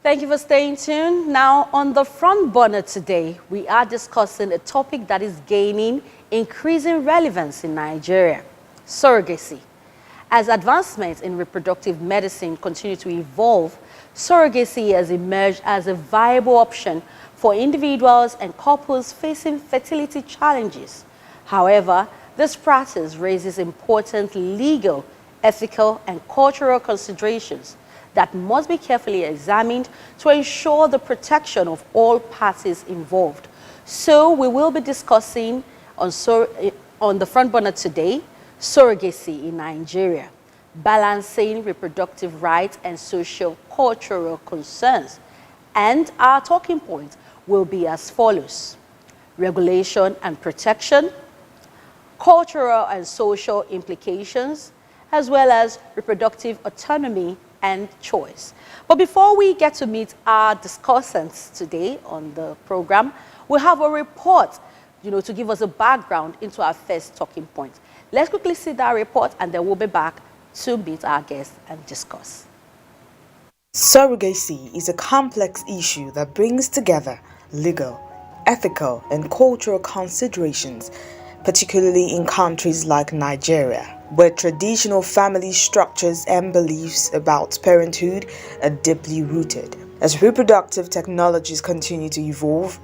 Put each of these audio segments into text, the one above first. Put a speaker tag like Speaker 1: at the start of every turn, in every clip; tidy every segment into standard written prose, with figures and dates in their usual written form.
Speaker 1: Thank you for staying tuned. Now, on the front burner today, we are discussing a topic that is gaining increasing relevance in Nigeria: surrogacy. As advancements in reproductive medicine continue to evolve, surrogacy has emerged as a viable option for individuals and couples facing fertility challenges. However, this practice raises important legal, ethical, and cultural considerations that must be carefully examined to ensure the protection of all parties involved. So we will be discussing on the front burner today, surrogacy in Nigeria, balancing reproductive rights and socio-cultural concerns. And our talking points will be as follows: regulation and protection, cultural and social implications, as well as reproductive autonomy and choice. But before we get to meet our discussants today on the program, we have a report, to give us a background into our first talking point. Let's quickly see that report, and then we'll be back to meet our guests and discuss.
Speaker 2: Surrogacy is a complex issue that brings together legal, ethical, and cultural considerations, particularly in countries like Nigeria, where traditional family structures and beliefs about parenthood are deeply rooted. As reproductive technologies continue to evolve,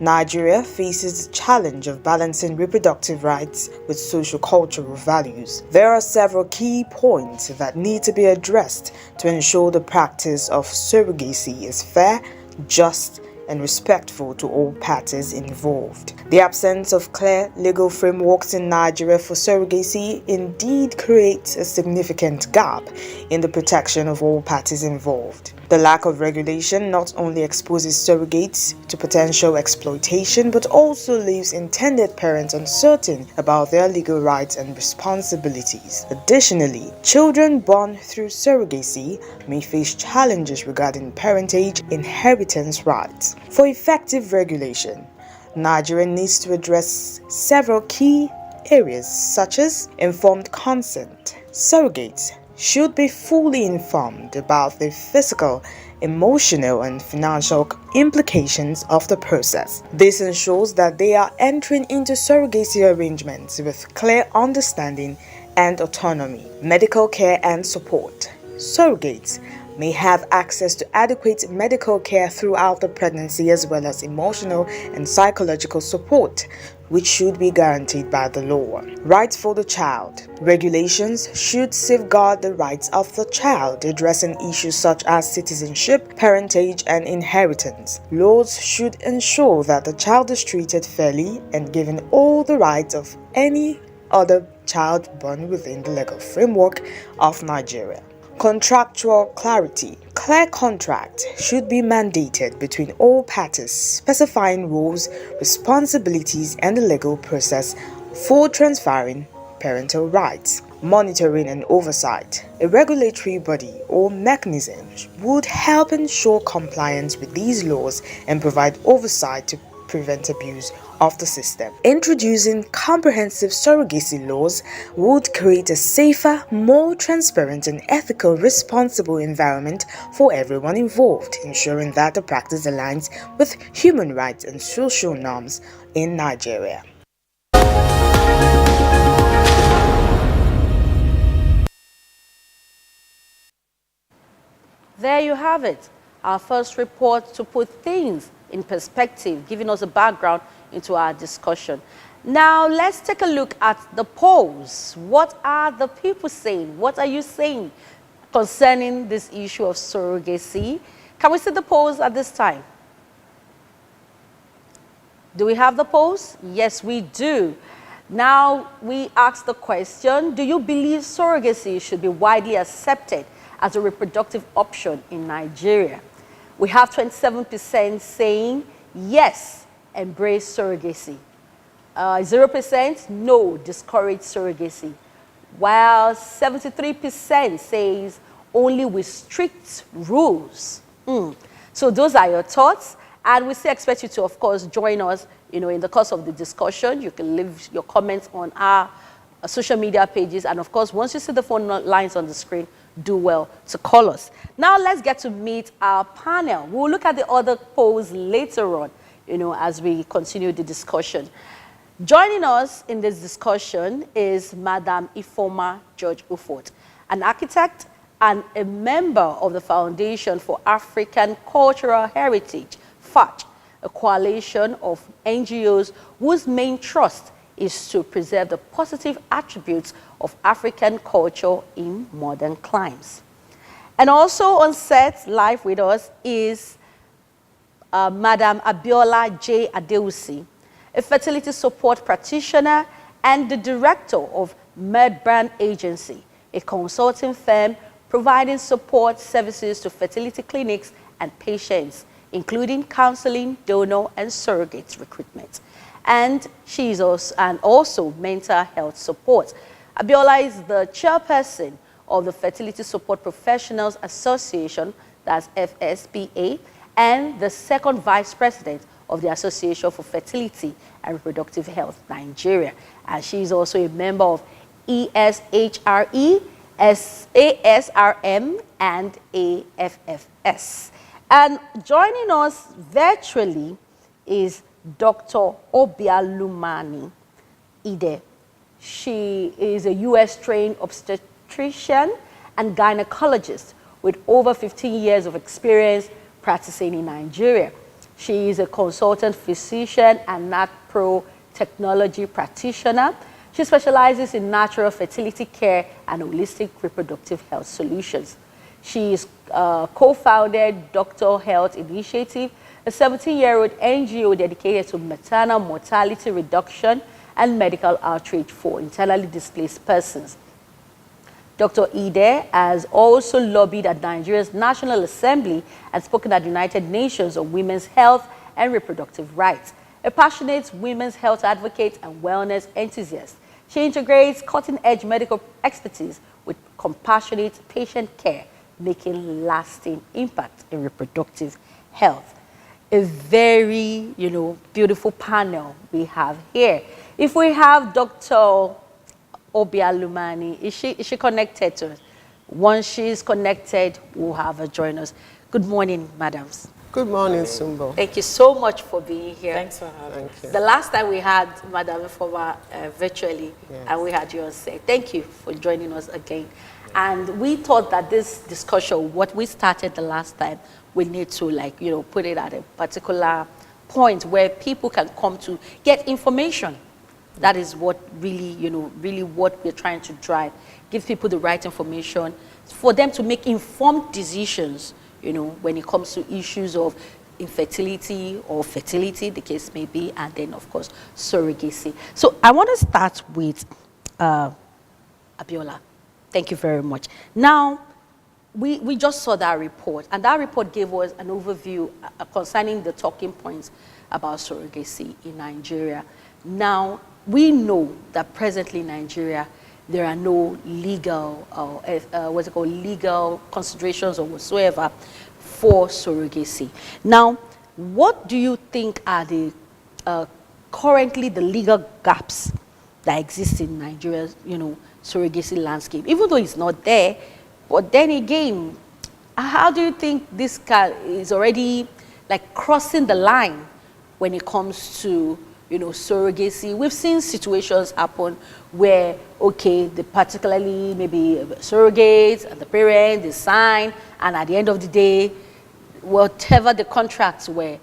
Speaker 2: Nigeria faces the challenge of balancing reproductive rights with socio-cultural values. There are several key points that need to be addressed to ensure the practice of surrogacy is fair, just, and respectful to all parties involved. The absence of clear legal frameworks in Nigeria for surrogacy indeed creates a significant gap in the protection of all parties involved. The lack of regulation not only exposes surrogates to potential exploitation, but also leaves intended parents uncertain about their legal rights and responsibilities. Additionally, children born through surrogacy may face challenges regarding parentage inheritance rights. For effective regulation, Nigeria needs to address several key areas such as informed consent. Surrogates should be fully informed about the physical, emotional, and financial implications of the process. This ensures that they are entering into surrogacy arrangements with clear understanding and autonomy. Medical care and support. Surrogates may have access to adequate medical care throughout the pregnancy, as well as emotional and psychological support, which should be guaranteed by the law. Rights for the child. Regulations should safeguard the rights of the child, addressing issues such as citizenship, parentage, and inheritance. Laws should ensure that the child is treated fairly and given all the rights of any other child born within the legal framework of Nigeria. Contractual clarity. Clear contract should be mandated between all parties, specifying roles, responsibilities, and the legal process for transferring parental rights. Monitoring and oversight. A regulatory body or mechanism would help ensure compliance with these laws and provide oversight to prevent abuse of the system. Introducing comprehensive surrogacy laws would create a safer, more transparent, and ethical, responsible environment for everyone involved, ensuring that the practice aligns with human rights and social norms in Nigeria.
Speaker 1: There you have it, our first report to put things in perspective, giving us a background into our discussion. Now, let's take a look at the polls. What are the people saying? What are you saying concerning this issue of surrogacy? Can we see the polls at this time? Do we have the polls? Yes, we do. Now, we ask the question, do you believe surrogacy should be widely accepted as a reproductive option in Nigeria? We have 27% saying yes, embrace surrogacy. 0% no, discourage surrogacy. While 73% says only with strict rules. So those are your thoughts. And we still expect you to, of course, join us, in the course of the discussion. You can leave your comments on our social media pages. And of course, once you see the phone lines on the screen, do well to call us. Now let's get to meet our panel. We'll look at the other polls later on, as we continue the discussion. Joining us in this discussion is Madam Ifoma George Ufot, an architect and a member of the Foundation for African Cultural Heritage, FACH, a coalition of NGOs whose main thrust is to preserve the positive attributes of African culture in modern climes. And also on set live with us is Madam Abiola J. Adewusi, a fertility support practitioner and the Director of Medbarn Agency, a consulting firm providing support services to fertility clinics and patients, including counseling, donor, and surrogate recruitment. And she is also mental health support. Abiola is the chairperson of the Fertility Support Professionals Association, that's FSPA, and the second vice president of the Association for Fertility and Reproductive Health, Nigeria. And she is also a member of ESHRE, ASRM, and AFFS. And joining us virtually is Dr. Obialumani Ide. She is a US-trained obstetrician and gynecologist with over 15 years of experience practicing in Nigeria. She is a consultant physician and NAT-Pro technology practitioner. She specializes in natural fertility care and holistic reproductive health solutions. She is co-founded Doctor Health Initiative, a 17-year-old NGO dedicated to maternal mortality reduction and medical outreach for internally displaced persons. Dr. Ide has also lobbied at Nigeria's National Assembly and spoken at the United Nations on women's health and reproductive rights. A passionate women's health advocate and wellness enthusiast, she integrates cutting-edge medical expertise with compassionate patient care, making lasting impact in reproductive health. A very, beautiful panel we have here. If we have Dr. Obialumani, is she connected to us? Once she's connected, we'll have her join us. Good morning, madams.
Speaker 3: Good morning, Sumbo.
Speaker 1: Thank you so much for being here.
Speaker 3: Thanks for having me.
Speaker 1: The last time we had Madam Ifoma virtually,
Speaker 3: yes,
Speaker 1: and we had you on set. Thank you for joining us again. And we thought that this discussion, what we started the last time, we need to put it at a particular point where people can come to get information. That is what really, really what we're trying to drive. Give people the right information for them to make informed decisions, when it comes to issues of infertility or fertility, the case may be, and then, of course, surrogacy. So I want to start with Abiola. Thank you very much. Now, we just saw that report, and that report gave us an overview concerning the talking points about surrogacy in Nigeria. Now, we know that presently in Nigeria, there are no legal, legal considerations or whatsoever for surrogacy. Now, what do you think are the currently the legal gaps that exist in Nigeria's, surrogacy landscape? Even though it's not there, but then again, how do you think this is already crossing the line when it comes to surrogacy? We've seen situations happen where, particularly maybe surrogates and the parent, they sign, and at the end of the day, whatever the contracts were,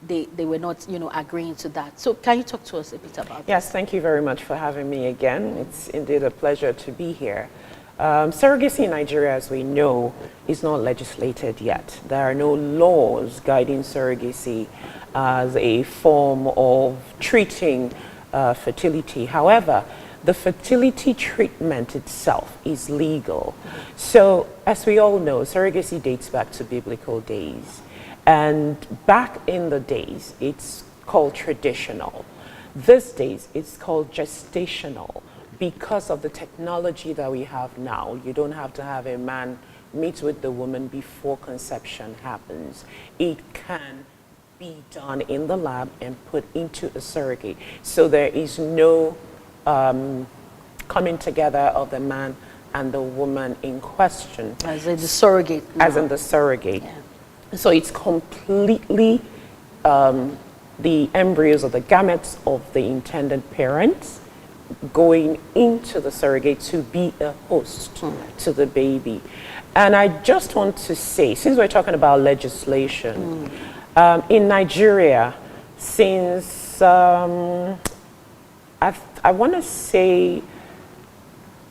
Speaker 1: they were not, agreeing to that. So can you talk to us a bit about that?
Speaker 3: Yes, thank you very much for having me again. It's indeed a pleasure to be here. Surrogacy in Nigeria, as we know, is not legislated yet. There are no laws guiding surrogacy as a form of treating fertility. However, the fertility treatment itself is legal. So, as we all know, surrogacy dates back to biblical days. And back in the days, it's called traditional. These days, it's called gestational. Because of the technology that we have now, you don't have to have a man meet with the woman before conception happens. It can be done in the lab and put into a surrogate. So there is no coming together of the man and the woman in question.
Speaker 1: As in the surrogate.
Speaker 3: As in the surrogate.
Speaker 1: Yeah.
Speaker 3: So it's completely the embryos or the gametes of the intended parents going into the surrogate to be a host to the baby. And I just want to say, since we're talking about legislation, in Nigeria, since I want to say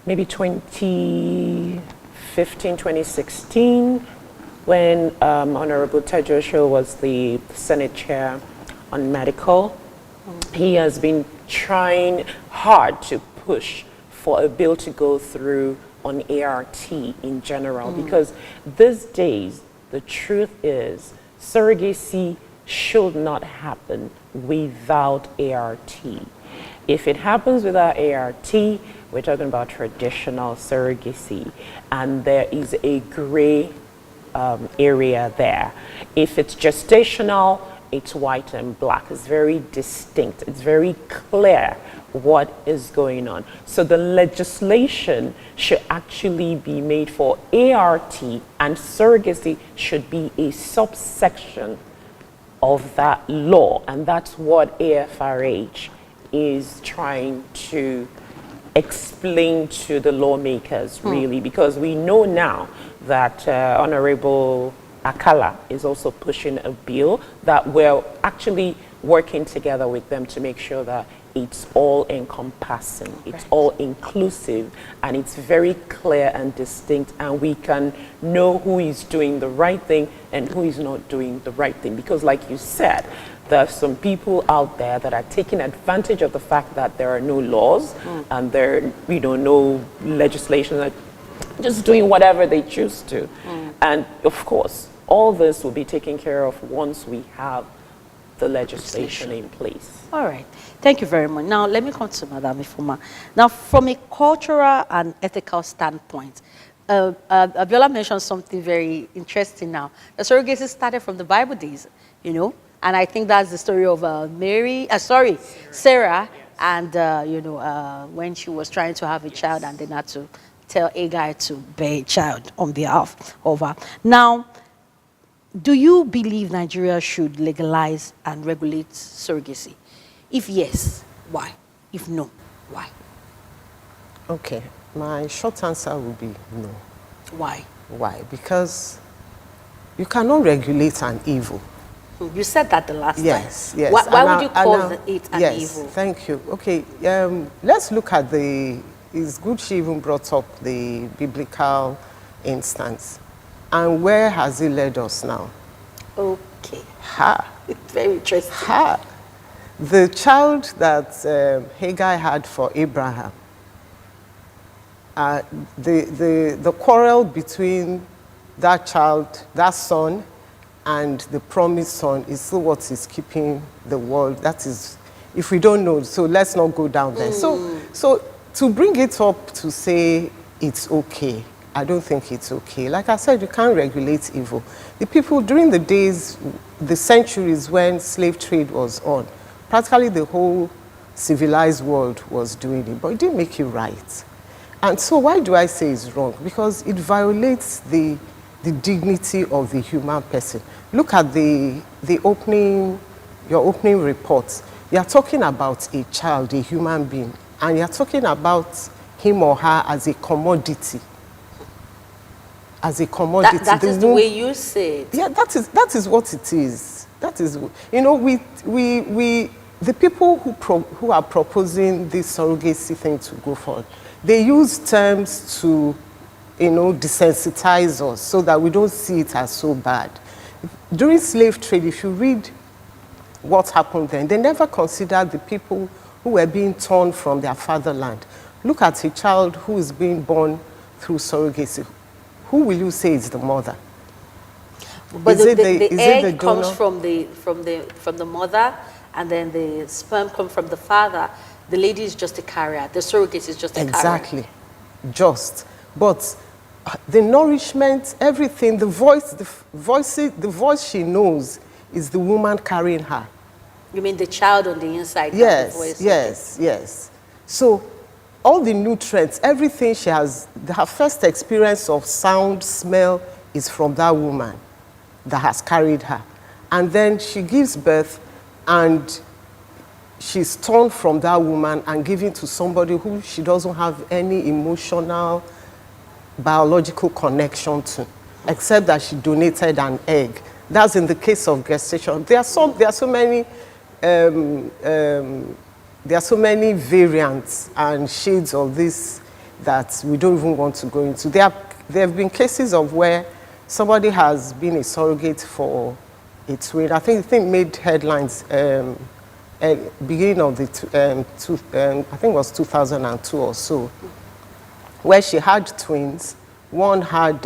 Speaker 3: maybe 2015, 2016, when Honorable Tejo was the Senate Chair on medical, he has been trying hard to push for a bill to go through on ART in general, because these days, the truth is, surrogacy should not happen without ART. If it happens without ART, we're talking about traditional surrogacy, and there is a gray area there. If it's gestational, it's white and black. It's very distinct. It's very clear what is going on. So the legislation should actually be made for ART, and surrogacy should be a subsection of that law. And that's what AFRH is trying to explain to the lawmakers, really, because we know now that Honorable Akala is also pushing a bill that we're actually working together with them to make sure that it's all encompassing, it's all inclusive, and it's very clear and distinct, and we can know who is doing the right thing and who is not doing the right thing. Because like you said, there are some people out there that are taking advantage of the fact that there are no laws and there are, no legislation, that just doing whatever they choose to. And of course, all this will be taken care of once we have the legislation in place.
Speaker 1: All right. Thank you very much. Now, let me come to Madam Ifuma. Now, from a cultural and ethical standpoint, Abiola mentioned something very interesting now. The surrogacy started from the Bible days, and I think that's the story of Sarah, and, when she was trying to have a child and then had to tell a guy to bear a child on behalf of her. Now, do you believe Nigeria should legalize and regulate surrogacy? If yes, why? If no, why?
Speaker 4: Okay, my short answer would be no.
Speaker 1: Why?
Speaker 4: Why? Because you cannot regulate an evil.
Speaker 1: You said that the last time.
Speaker 4: Yes.
Speaker 1: Why would you call it an
Speaker 4: yes,
Speaker 1: evil?
Speaker 4: Thank you. Okay, let's look at it's good she even brought up the biblical instance. And where has it led us now?
Speaker 1: Okay.
Speaker 4: It's
Speaker 1: very interesting.
Speaker 4: The child that Hagar had for Abraham, the quarrel between that child, that son, and the promised son is still what is keeping the world. That is, if we don't know, so let's not go down there. So to bring it up to say it's okay, I don't think it's okay. Like I said, you can't regulate evil. The people during the days, the centuries when slave trade was on, practically the whole civilized world was doing it, but it didn't make it right. And so why do I say it's wrong? Because it violates the dignity of the human person. Look at your opening report. You're talking about a child, a human being, and you're talking about him or her as a commodity. As a commodity.
Speaker 1: That is the way you say it.
Speaker 4: Yeah, that is what it is. That is, the people who are proposing this surrogacy thing to go forward, they use terms to, desensitize us so that we don't see it as so bad. During slave trade, if you read what happened then, they never considered the people who were being torn from their fatherland. Look at a child who is being born through surrogacy. Who will you say is the mother?
Speaker 1: But the egg comes from the mother, and then the sperm comes from the father. The lady is just a carrier. The surrogate is just a carrier.
Speaker 4: Exactly, but the nourishment, everything, the voice she knows is the woman carrying her.
Speaker 1: You mean the child on the inside?
Speaker 4: Yes, yes. So all the nutrients, everything she has, her first experience of sound, smell is from that woman that has carried her. And then she gives birth and she's torn from that woman and given to somebody who she doesn't have any emotional, biological connection to, except that she donated an egg. That's in the case of gestation. There are so many variants and shades of this that we don't even want to go into. There have been cases of where somebody has been a surrogate for a twin. I think made headlines beginning of the I think it was 2002 or so, where she had twins. One had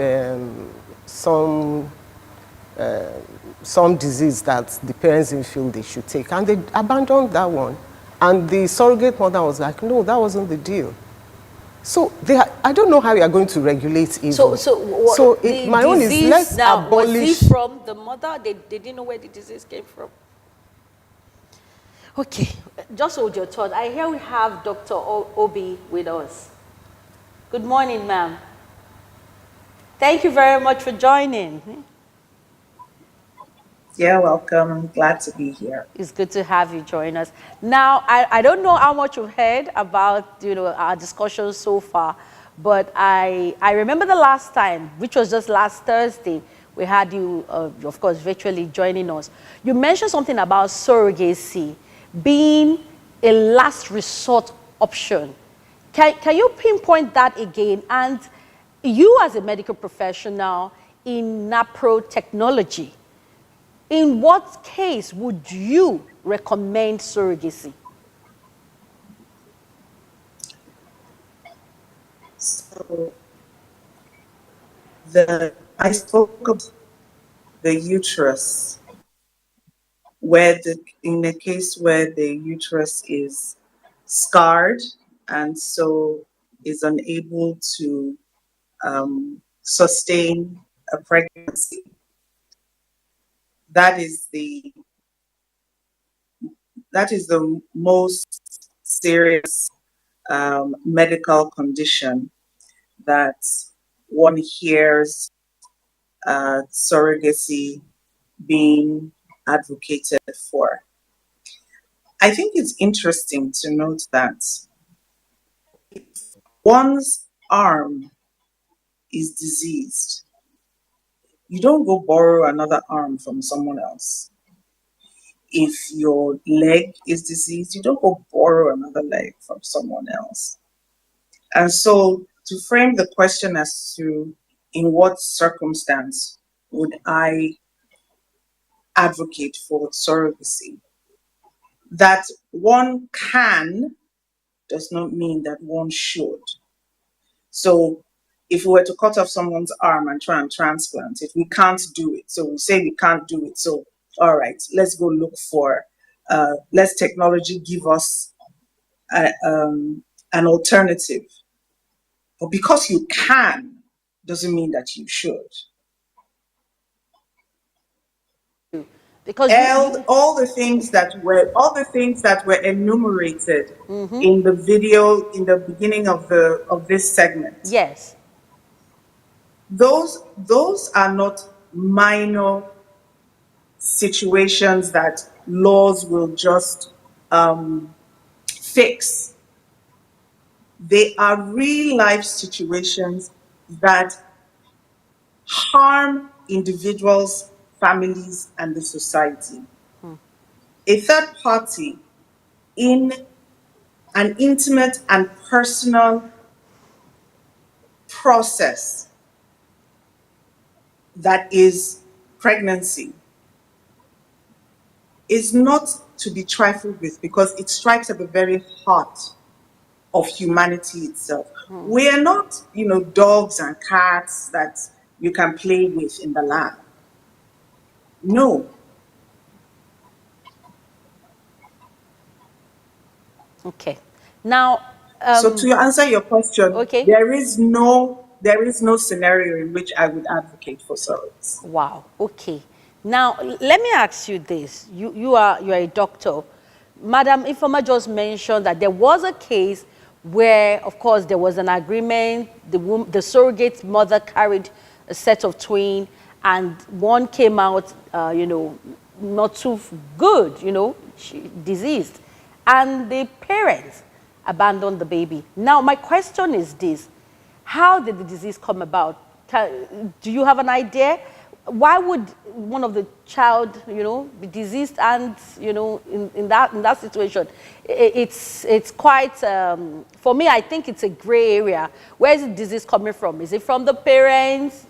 Speaker 4: some disease that the parents didn't feel they should take, and they abandoned that one. And the surrogate mother was like, no, that wasn't the deal. So I don't know how you are going to regulate evil. My own is, let's abolish.
Speaker 1: Was it from the mother? They didn't know where the disease came from. Okay, just hold your thought. I hear we have Dr. Obi with us. Good morning, ma'am. Thank you very much for joining.
Speaker 5: Yeah, welcome. I'm glad to be here.
Speaker 1: It's good to have you join us. Now, I don't know how much you've heard about our discussion so far, but I remember the last time, which was just last Thursday, we had you, of course, virtually joining us. You mentioned something about surrogacy being a last resort option. Can you pinpoint that again? And you as a medical professional in NAPRO technology, in what case would you recommend surrogacy?
Speaker 5: So I spoke of the uterus, in the case where the uterus is scarred and so is unable to sustain a pregnancy. That is the most serious medical condition that one hears surrogacy being advocated for. I think it's interesting to note that if one's arm is diseased, you don't go borrow another arm from someone else. If your leg is diseased, you don't go borrow another leg from someone else. And so to frame the question as to in what circumstance would I advocate for surrogacy, that one can does not mean that one should. So if we were to cut off someone's arm and try and transplant, if we can't do it, so we say we can't do it, so all right, let's go look for, let's technology give us an alternative. But because you can, doesn't mean that you should.
Speaker 1: Because
Speaker 5: all the things that were enumerated in the video in the beginning of this segment.
Speaker 1: Yes.
Speaker 5: Those are not minor situations that laws will just fix. They are real life situations that harm individuals, families, and the society. A third party in an intimate and personal process that is pregnancy is not to be trifled with, because it strikes at the very heart of humanity itself. We are not, dogs and cats that you can play with in the lab. No.
Speaker 1: Okay. Now,
Speaker 5: so to answer your question,
Speaker 1: okay.
Speaker 5: there is no scenario in which I would advocate for surrogacy.
Speaker 1: Wow. Okay. Now, let me ask you this. You are a doctor. Madam Ifoma just mentioned that there was a case where, of course, there was an agreement. The surrogate mother carried a set of twins, and one came out, not too good, diseased. And the parents abandoned the baby. Now, my question is this. How did the disease come about? Do you have an idea? Why would one of the child, be diseased and, in that situation? It's quite, for me, I think it's a gray area. Where is the disease coming from? Is it from the parents,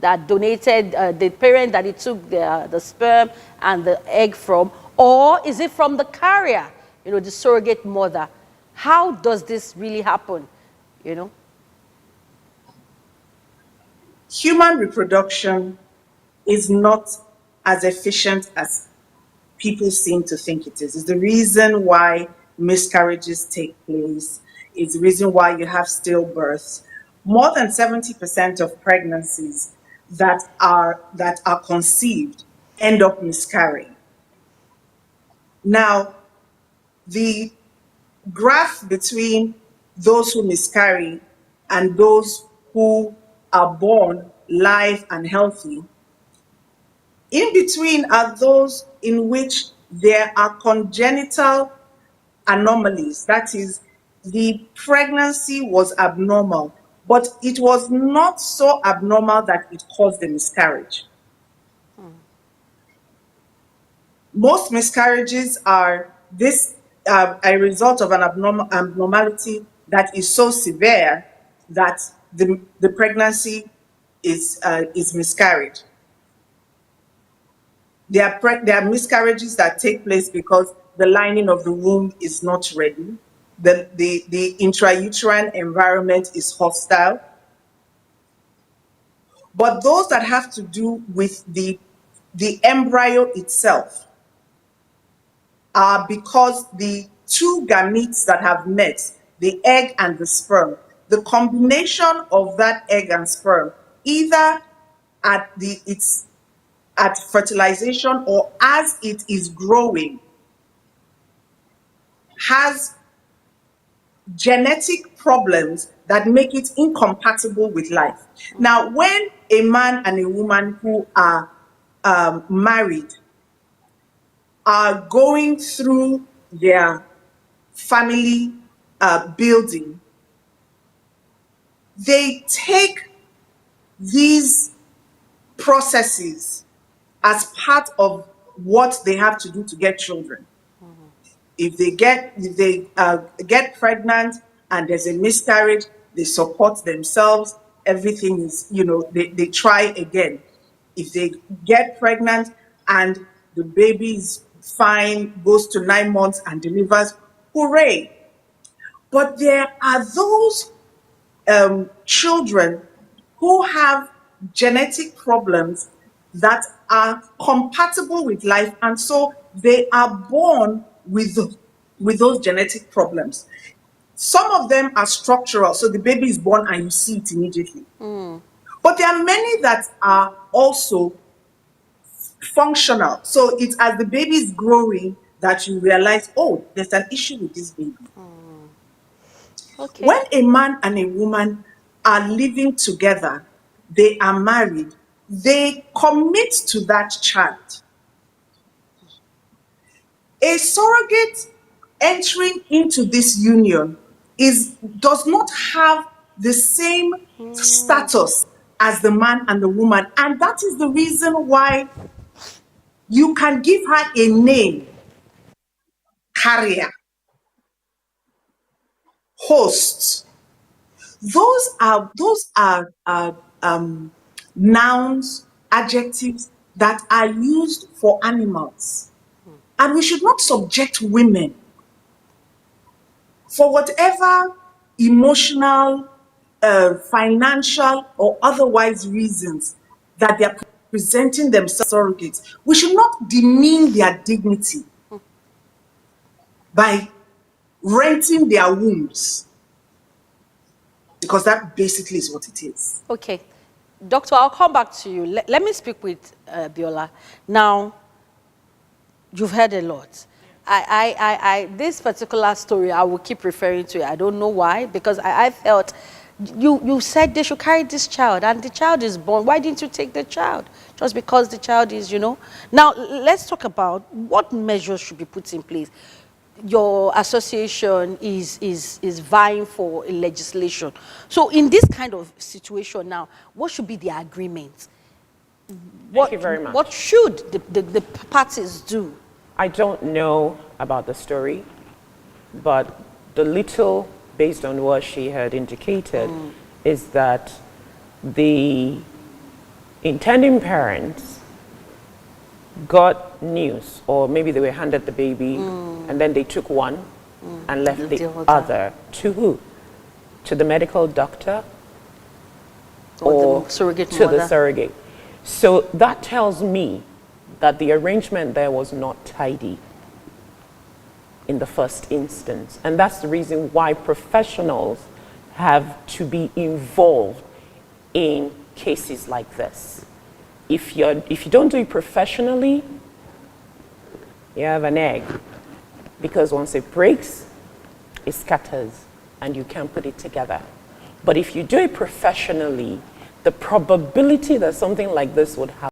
Speaker 1: that donated, the parent that it took the sperm and the egg from? Or is it from the carrier, the surrogate mother? How does this really happen,
Speaker 5: Human reproduction is not as efficient as people seem to think it is. It's the reason why miscarriages take place. It's the reason why you have stillbirths. More than 70% of pregnancies that are conceived end up miscarrying. Now, the graph between those who miscarry and those who are born live and healthy, in between are those in which there are congenital anomalies. That is, the pregnancy was abnormal, but it was not so abnormal that it caused the miscarriage. Most miscarriages are a result of an abnormality that is so severe that the pregnancy is miscarried. There are miscarriages that take place because the lining of the womb is not ready. The intrauterine environment is hostile. But those that have to do with the embryo itself are because the two gametes that have met, the egg and the sperm, the combination of that egg and sperm, either at fertilization or as it is growing, has genetic problems that make it incompatible with life. Now, when a man and a woman who are married are going through their family building, they take these processes as part of what they have to do to get children. If they get pregnant and there's a miscarriage, they support themselves. Everything is, they try again. If they get pregnant and the baby is fine, goes to 9 months and delivers, hooray. But there are those children who have genetic problems that are compatible with life, and so they are born with those genetic problems. Some of them are structural, so the baby is born and you see it immediately. But there are many that are also functional. So it's as the baby is growing that you realize, oh, there's an issue with this baby.
Speaker 1: Okay.
Speaker 5: When a man and a woman are living together, they are married, they commit to that child. A surrogate entering into this union does not have the same status as the man and the woman. And that is the reason why you can give her a name: carrier, host. Those are nouns, adjectives that are used for animals. And we should not subject women, for whatever emotional, financial, or otherwise reasons that they are presenting themselves surrogates. We should not demean their dignity by renting their wombs, because that basically is what it is.
Speaker 1: Okay. Doctor, I'll come back to you. Let me speak with Abiola. Now, you've heard a lot. this particular story, I will keep referring to it. I don't know why, because I felt you said they should carry this child and the child is born. Why didn't you take the child? Just because the child is, Now, let's talk about what measures should be put in place. Your association is vying for a legislation. So in this kind of situation now, what should be the agreement?
Speaker 3: Thank you very much.
Speaker 1: What should the parties do?
Speaker 3: I don't know about the story, but the little, based on what she had indicated, is that the intending parents got news, or maybe they were handed the baby, and then they took one and left the other. To who? To the medical doctor or
Speaker 1: the surrogate
Speaker 3: to
Speaker 1: mother?
Speaker 3: the surrogate. So that tells me that the arrangement there was not tidy in the first instance. And that's the reason why professionals have to be involved in cases like this. If you don't do it professionally, you have an egg. Because once it breaks, it scatters and you can't put it together. But if you do it professionally, the probability that something like this would happen